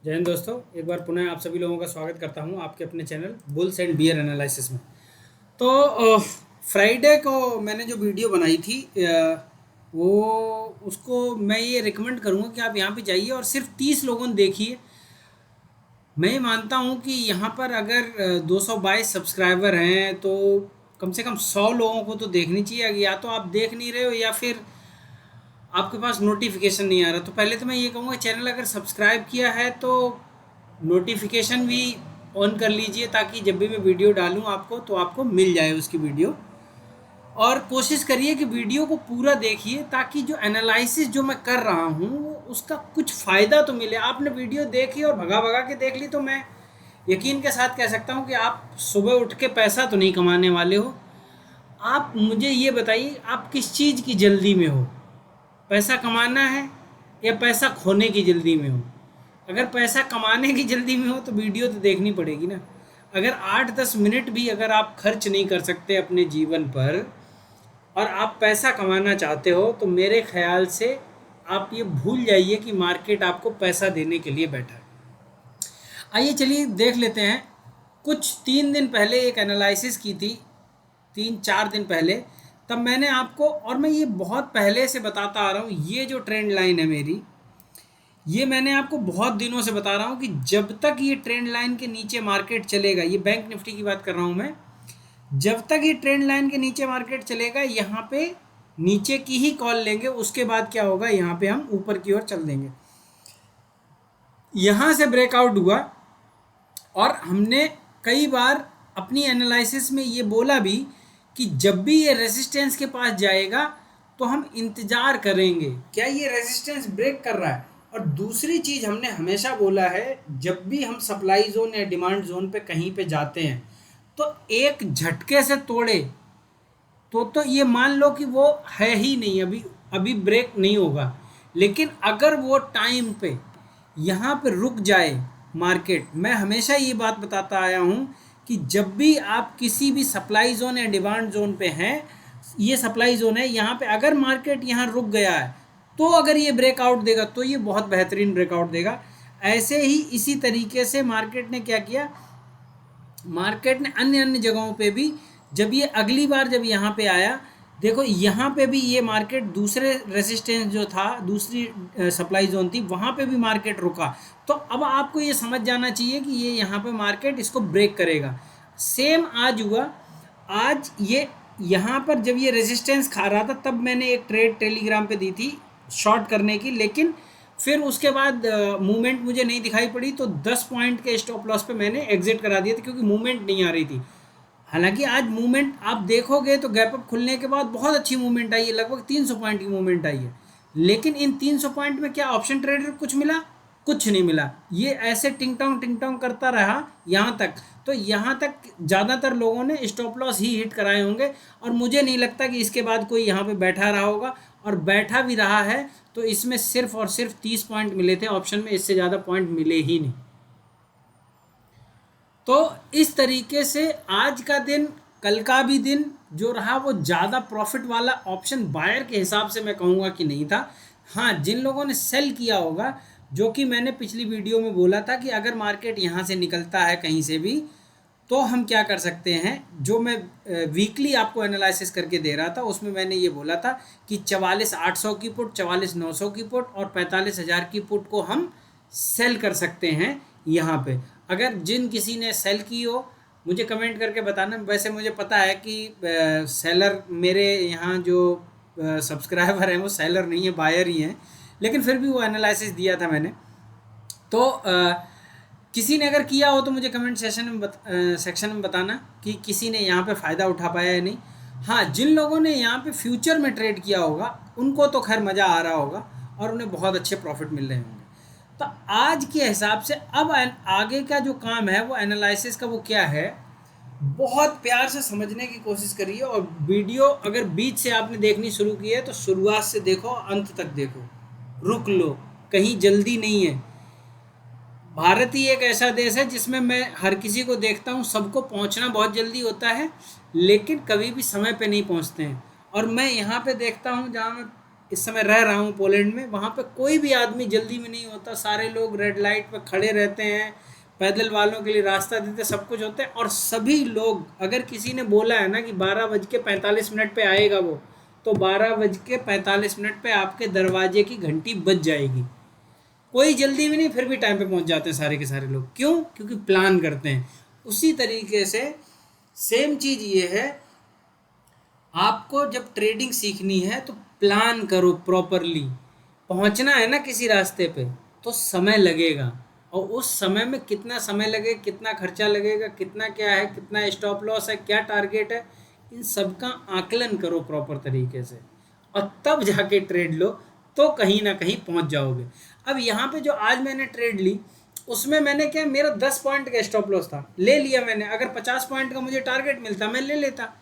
जय हिंद दोस्तों, एक बार पुनः आप सभी लोगों का स्वागत करता हूं आपके अपने channel bulls and bear analysis में। तो फ्राइडे को मैंने जो वीडियो बनाई थी वो उसको मैं ये रिकमेंड करूंगा कि आप यहाँ पे जाइए और सिर्फ 30 लोगों ने देखिए। मैं मानता हूँ कि यहाँ पर अगर 222 सब्सक्राइबर हैं तो कम से कम 100 लोगों को तो देखनी चाहिए। या तो आप देख नहीं रहे हो या फिर आपके पास नोटिफिकेशन नहीं आ रहा। तो पहले तो मैं ये कहूँगा, चैनल अगर सब्सक्राइब किया है तो नोटिफिकेशन भी ऑन कर लीजिए, ताकि जब भी मैं वीडियो डालूँ आपको तो आपको मिल जाए उसकी वीडियो। और कोशिश करिए कि वीडियो को पूरा देखिए, ताकि जो एनालिसिस जो मैं कर रहा हूँ वो उसका कुछ फ़ायदा तो मिले। आपने वीडियो देखी और भगा भगा के देख ली तो मैं यकीन के साथ कह सकता हूँ कि आप सुबह उठ के पैसा तो नहीं कमाने वाले हो। आप मुझे ये बताइए, आप किस चीज़ की जल्दी में हो? पैसा कमाना है या पैसा खोने की जल्दी में हो? अगर पैसा कमाने की जल्दी में हो तो वीडियो तो देखनी पड़ेगी ना। अगर 8-10 मिनट भी अगर आप खर्च नहीं कर सकते अपने जीवन पर और आप पैसा कमाना चाहते हो, तो मेरे ख्याल से आप ये भूल जाइए कि मार्केट आपको पैसा देने के लिए बैठा है। आइए चलिए देख लेते हैं। कुछ 3 दिन पहले एक एनालिसिस की थी, 3-4 दिन पहले। तब मैंने आपको, और मैं ये बहुत पहले से बताता आ रहा हूँ, ये जो ट्रेंड लाइन है मेरी, ये मैंने आपको बहुत दिनों से बता रहा हूँ कि जब तक ये ट्रेंड लाइन के नीचे मार्केट चलेगा, ये बैंक निफ्टी की बात कर रहा हूँ मैं, जब तक ये ट्रेंड लाइन के नीचे मार्केट चलेगा यहाँ पे नीचे की ही कॉल लेंगे। उसके बाद क्या होगा, यहाँ पे हम ऊपर की ओर चल देंगे। यहाँ से ब्रेकआउट हुआ और हमने कई बार अपनी एनालिसिस में ये बोला भी कि जब भी ये रेजिस्टेंस के पास जाएगा तो हम इंतज़ार करेंगे, क्या ये रेजिस्टेंस ब्रेक कर रहा है। और दूसरी चीज़ हमने हमेशा बोला है, जब भी हम सप्लाई जोन या डिमांड जोन पे कहीं पे जाते हैं तो एक झटके से तोड़े तो ये मान लो कि वो है ही नहीं, अभी अभी ब्रेक नहीं होगा। लेकिन अगर वो टाइम पे यहाँ पे रुक जाए मार्केट, मैं हमेशा ये बात बताता आया हूँ कि जब भी आप किसी भी सप्लाई जोन या डिमांड जोन पे हैं, ये सप्लाई जोन है, यहाँ पे अगर मार्केट यहाँ रुक गया है तो अगर ये ब्रेकआउट देगा तो ये बहुत बेहतरीन ब्रेकआउट देगा। ऐसे ही इसी तरीके से मार्केट ने क्या किया, मार्केट ने अन्य अन्य जगहों पे भी, जब ये अगली बार जब यहाँ पे आया, देखो यहाँ पे भी ये मार्केट दूसरे रेजिस्टेंस जो था, दूसरी सप्लाई जोन थी, वहाँ पे भी मार्केट रुका। तो अब आपको ये समझ जाना चाहिए कि ये यहाँ पे मार्केट इसको ब्रेक करेगा। सेम आज हुआ। आज ये यहाँ पर जब ये रेजिस्टेंस खा रहा था तब मैंने एक ट्रेड टेलीग्राम पे दी थी शॉर्ट करने की, लेकिन फिर उसके बाद मूवमेंट मुझे नहीं दिखाई पड़ी, तो 10 पॉइंट के स्टॉप लॉस पे मैंने एग्जिट करा दिया था, क्योंकि मूवमेंट नहीं आ रही थी। हालांकि आज मूवमेंट आप देखोगे तो गैप अप खुलने के बाद बहुत अच्छी मूवमेंट आई है, लगभग 300 पॉइंट की मूवमेंट आई है। लेकिन इन 300 पॉइंट में क्या ऑप्शन ट्रेडर कुछ मिला? कुछ नहीं मिला। ये ऐसे टिंग टोंग करता रहा यहाँ तक। तो यहाँ तक ज़्यादातर लोगों ने स्टॉप लॉस ही हिट कराए होंगे, और मुझे नहीं लगता कि इसके बाद कोई यहाँ पे बैठा रहा होगा। और बैठा भी रहा है तो इसमें सिर्फ और सिर्फ 30 पॉइंट मिले थे ऑप्शन में, इससे ज़्यादा पॉइंट मिले ही नहीं। तो इस तरीके से आज का दिन, कल का भी दिन जो रहा, वो ज़्यादा प्रॉफिट वाला ऑप्शन बायर के हिसाब से मैं कहूँगा कि नहीं था। हाँ, जिन लोगों ने सेल किया होगा, जो कि मैंने पिछली वीडियो में बोला था कि अगर मार्केट यहाँ से निकलता है कहीं से भी तो हम क्या कर सकते हैं, जो मैं वीकली आपको एनालिसिस करके दे रहा था उसमें मैंने ये बोला था कि 44,800 की पुट, 44,900 की पुट और 45,000 की पुट को हम सेल कर सकते हैं यहाँ पे। अगर जिन किसी ने सेल की हो मुझे कमेंट करके बताना। वैसे मुझे पता है कि सेलर, मेरे यहाँ जो सब्सक्राइबर हैं वो सेलर नहीं है, बायर ही हैं, लेकिन फिर भी वो एनालिसिस दिया था मैंने। तो किसी ने अगर किया हो तो मुझे कमेंट सेक्शन में बताना कि किसी ने यहाँ पे फ़ायदा उठा पाया या नहीं। हाँ, जिन लोगों ने यहाँ पे फ्यूचर में ट्रेड किया होगा उनको तो खैर मज़ा आ रहा होगा और उन्हें बहुत अच्छे प्रॉफिट मिल रहे होंगे। तो आज के हिसाब से अब आगे का जो काम है वो एनालिसिस का, वो क्या है, बहुत प्यार से समझने की कोशिश करिए। और वीडियो अगर बीच से आपने देखनी शुरू की है तो शुरुआत से देखो, अंत तक देखो, रुक लो, कहीं जल्दी नहीं है। भारत ही एक ऐसा देश है जिसमें मैं हर किसी को देखता हूँ, सबको पहुँचना बहुत जल्दी होता है लेकिन कभी भी समय पे नहीं पहुँचते हैं। और मैं यहाँ पे देखता हूँ, जहाँ मैं इस समय रह रहा हूँ पोलैंड में, वहाँ पे कोई भी आदमी जल्दी में नहीं होता, सारे लोग रेड लाइट पे खड़े रहते हैं, पैदल वालों के लिए रास्ता देते, सब कुछ होता है। और सभी लोग, अगर किसी ने बोला है ना कि 12:45 पे आएगा वो, तो 12:45 पे आपके दरवाजे की घंटी बज जाएगी। कोई जल्दी भी नहीं, फिर भी टाइम पे पहुंच जाते हैं सारे के सारे लोग। क्यों? क्योंकि प्लान करते हैं। उसी तरीके से सेम चीज़ ये है, आपको जब ट्रेडिंग सीखनी है तो प्लान करो प्रॉपरली। पहुंचना है ना किसी रास्ते पे, तो समय लगेगा, और उस समय में कितना समय लगेगा, कितना खर्चा लगेगा, कितना क्या है, कितना स्टॉप लॉस है, क्या टारगेट है, इन सब का आकलन करो प्रॉपर तरीके से, और तब जाके ट्रेड लो, तो कहीं ना कहीं पहुंच जाओगे। अब यहाँ पे जो आज मैंने ट्रेड ली, उसमें मैंने क्या, मेरा 10 पॉइंट का स्टॉप लॉस था, ले लिया मैंने। अगर 50 पॉइंट का मुझे टारगेट मिलता मैं ले लेता,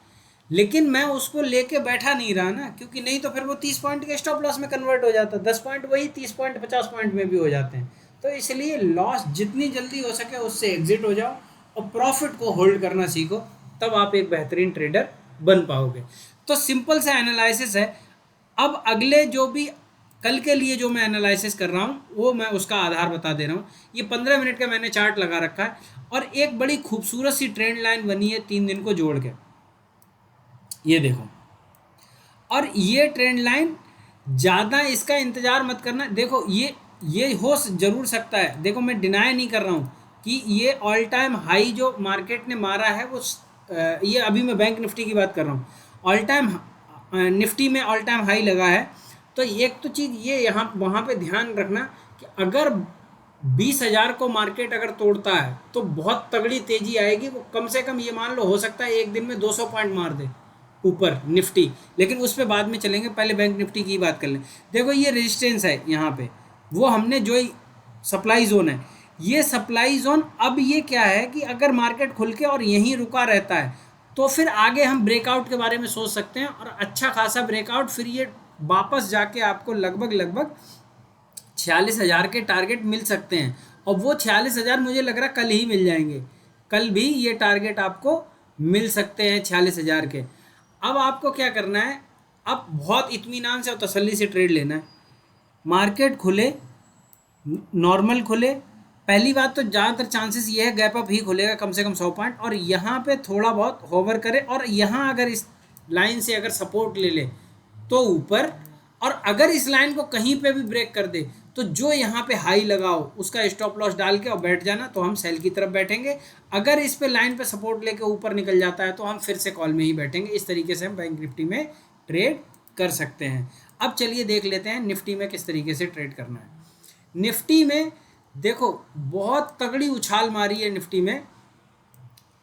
लेकिन मैं उसको लेके बैठा नहीं रहा ना, क्योंकि नहीं तो फिर वो 30 पॉइंट के स्टॉप लॉस में कन्वर्ट हो जाता। 10 पॉइंट वही 30 पॉइंट 50 पॉइंट में भी हो जाते हैं। तो इसलिए लॉस जितनी जल्दी हो सके उससे एग्जिट हो जाओ, और प्रॉफिट को होल्ड करना सीखो, तब आप एक बेहतरीन ट्रेडर बन पाओगे। तो सिंपल सा एनालिसिस है। अब अगले जो भी कल के लिए जो मैं एनालिसिस कर रहा हूँ, वो मैं उसका आधार बता दे रहा हूँ। ये 15 मिनट का मैंने चार्ट लगा रखा है, और एक बड़ी खूबसूरत सी ट्रेंड लाइन बनी है 3 दिन को जोड़ के, ये देखो। और ये ट्रेंड लाइन ज़्यादा इसका इंतज़ार मत करना। देखो ये हो जरूर सकता है, देखो मैं डिनाई नहीं कर रहा हूँ कि ये ऑल टाइम हाई जो मार्केट ने मारा है वो ये अभी मैं बैंक निफ्टी की बात कर रहा हूँ, ऑल टाइम निफ्टी में ऑल टाइम हाई लगा है। तो एक तो चीज़ ये यहाँ वहाँ पे ध्यान रखना कि अगर 20,000 को मार्केट अगर तोड़ता है तो बहुत तगड़ी तेज़ी आएगी। वो कम से कम ये मान लो हो सकता है एक दिन में 200 पॉइंट मार दे ऊपर निफ्टी, लेकिन उस पर बाद में चलेंगे, पहले बैंक निफ्टी की बात कर लें। देखो ये रेजिस्टेंस है यहाँ पे, वो हमने जो सप्लाई जोन है, ये सप्लाई जोन, अब ये क्या है कि अगर मार्केट खुल के और यहीं रुका रहता है तो फिर आगे हम ब्रेकआउट के बारे में सोच सकते हैं, और अच्छा खासा ब्रेकआउट, फिर ये वापस जाके आपको लगभग 46,000 के टारगेट मिल सकते हैं। और वो 46,000 मुझे लग रहा कल ही मिल जाएंगे, कल भी ये टारगेट आपको मिल सकते हैं 46,000 के। अब आपको क्या करना है, अब बहुत इत्मीनान से और तसल्ली से ट्रेड लेना है। मार्केट खुले, नॉर्मल खुले, पहली बात तो ज़्यादातर चांसेस ये है गैप अप ही खुलेगा कम से कम 100 पॉइंट, और यहाँ पे थोड़ा बहुत होवर करे, और यहाँ अगर इस लाइन से अगर सपोर्ट ले ले तो ऊपर, और अगर इस लाइन को कहीं पे भी ब्रेक कर दे तो जो यहाँ पे हाई लगाओ उसका स्टॉप लॉस डाल के और बैठ जाना, तो हम सेल की तरफ बैठेंगे। अगर इस पे लाइन पे सपोर्ट लेके ऊपर निकल जाता है तो हम फिर से कॉल में ही बैठेंगे। इस तरीके से हम बैंक निफ्टी में ट्रेड कर सकते हैं। अब चलिए देख लेते हैं निफ्टी में किस तरीके से ट्रेड करना है। निफ्टी में देखो बहुत तगड़ी उछाल मारी है निफ्टी में,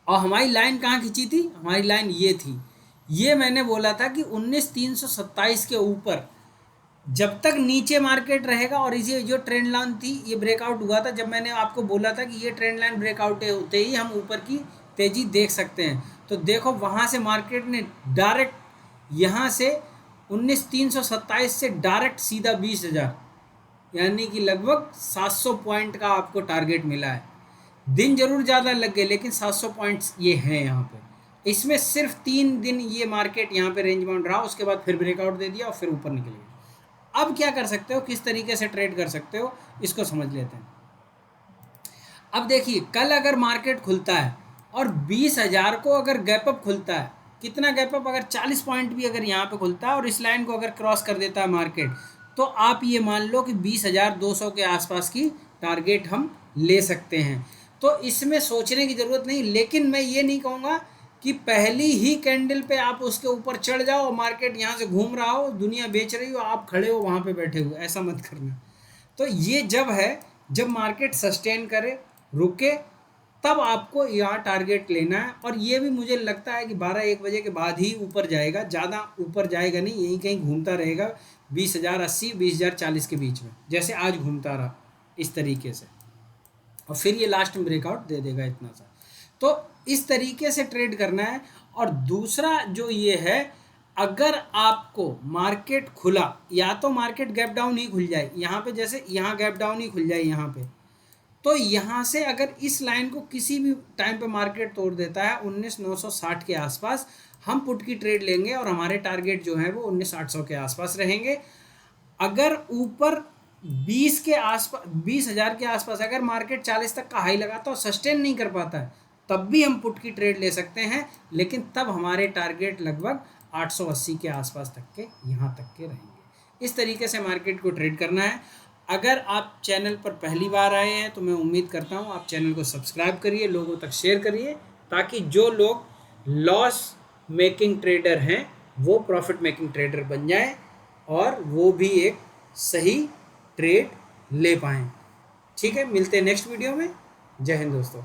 और हमारी लाइन कहाँ खींची थी, हमारी लाइन ये थी। ये मैंने बोला था कि 19,327 के ऊपर जब तक नीचे मार्केट रहेगा, और इसे जो ट्रेंड लाइन थी ये ब्रेकआउट हुआ था, जब मैंने आपको बोला था कि ये ट्रेंड लाइन ब्रेकआउट होते ही हम ऊपर की तेज़ी देख सकते हैं। तो देखो वहाँ से मार्केट ने डायरेक्ट यहाँ से 19,327 से डायरेक्ट सीधा 20,000, यानी कि लगभग 700 पॉइंट का आपको टारगेट मिला है। दिन जरूर ज़्यादा लग गए, लेकिन 700 पॉइंट्स ये हैं यहाँ पे। इसमें सिर्फ 3 दिन ये मार्केट यहाँ पे रेंज बाउंड रहा, उसके बाद फिर ब्रेकआउट दे दिया और फिर ऊपर निकल गया। अब क्या कर सकते हो, किस तरीके से ट्रेड कर सकते हो, इसको समझ लेते हैं। अब देखिए कल अगर मार्केट खुलता है और 20,000 को अगर गैप अप खुलता है, कितना गैप अप, अगर 40 पॉइंट भी अगर यहाँ पे खुलता है और इस लाइन को अगर क्रॉस कर देता है मार्केट, तो आप ये मान लो कि 20,200 के आसपास की टारगेट हम ले सकते हैं। तो इसमें सोचने की ज़रूरत नहीं, लेकिन मैं ये नहीं कहूँगा कि पहली ही कैंडल पे आप उसके ऊपर चढ़ जाओ और मार्केट यहाँ से घूम रहा हो, दुनिया बेच रही हो, आप खड़े हो वहाँ पे बैठे हो, ऐसा मत करना। तो ये जब है, जब मार्केट सस्टेन करे, रुके, तब आपको यहाँ टारगेट लेना है। और ये भी मुझे लगता है कि 12-1 बजे के बाद ही ऊपर जाएगा, ज़्यादा ऊपर जाएगा नहीं, यहीं कहीं घूमता रहेगा 20,080 20,040 के बीच में, जैसे आज घूमता रहा इस तरीके से, और फिर ये लास्ट में ब्रेकआउट दे देगा इतना सा। तो इस तरीके से ट्रेड करना है। और दूसरा जो ये है, अगर आपको मार्केट खुला, या तो मार्केट गैप डाउन ही खुल जाए, यहाँ पे जैसे यहाँ गैप डाउन ही खुल जाए यहाँ पे, तो यहाँ से अगर इस लाइन को किसी भी टाइम पे मार्केट तोड़ देता है 19,960 के आसपास, हम पुट की ट्रेड लेंगे और हमारे टारगेट जो है वो 19,800 के आसपास रहेंगे। अगर ऊपर 20 के आसपास 20,000 के आसपास अगर मार्केट 40 तक का हाई लगाता और सस्टेन नहीं कर पाता है, तब भी हम पुट की ट्रेड ले सकते हैं, लेकिन तब हमारे टारगेट लगभग 880 के आसपास तक के यहाँ तक के रहेंगे। इस तरीके से मार्केट को ट्रेड करना है। अगर आप चैनल पर पहली बार आए हैं तो मैं उम्मीद करता हूँ आप चैनल को सब्सक्राइब करिए, लोगों तक शेयर करिए, ताकि जो लोग लॉस मेकिंग ट्रेडर हैं वो प्रॉफिट मेकिंग ट्रेडर बन जाएं और वो भी एक सही ट्रेड ले पाएँ। ठीक है, मिलते हैं नेक्स्ट वीडियो में। जय हिंद दोस्तों।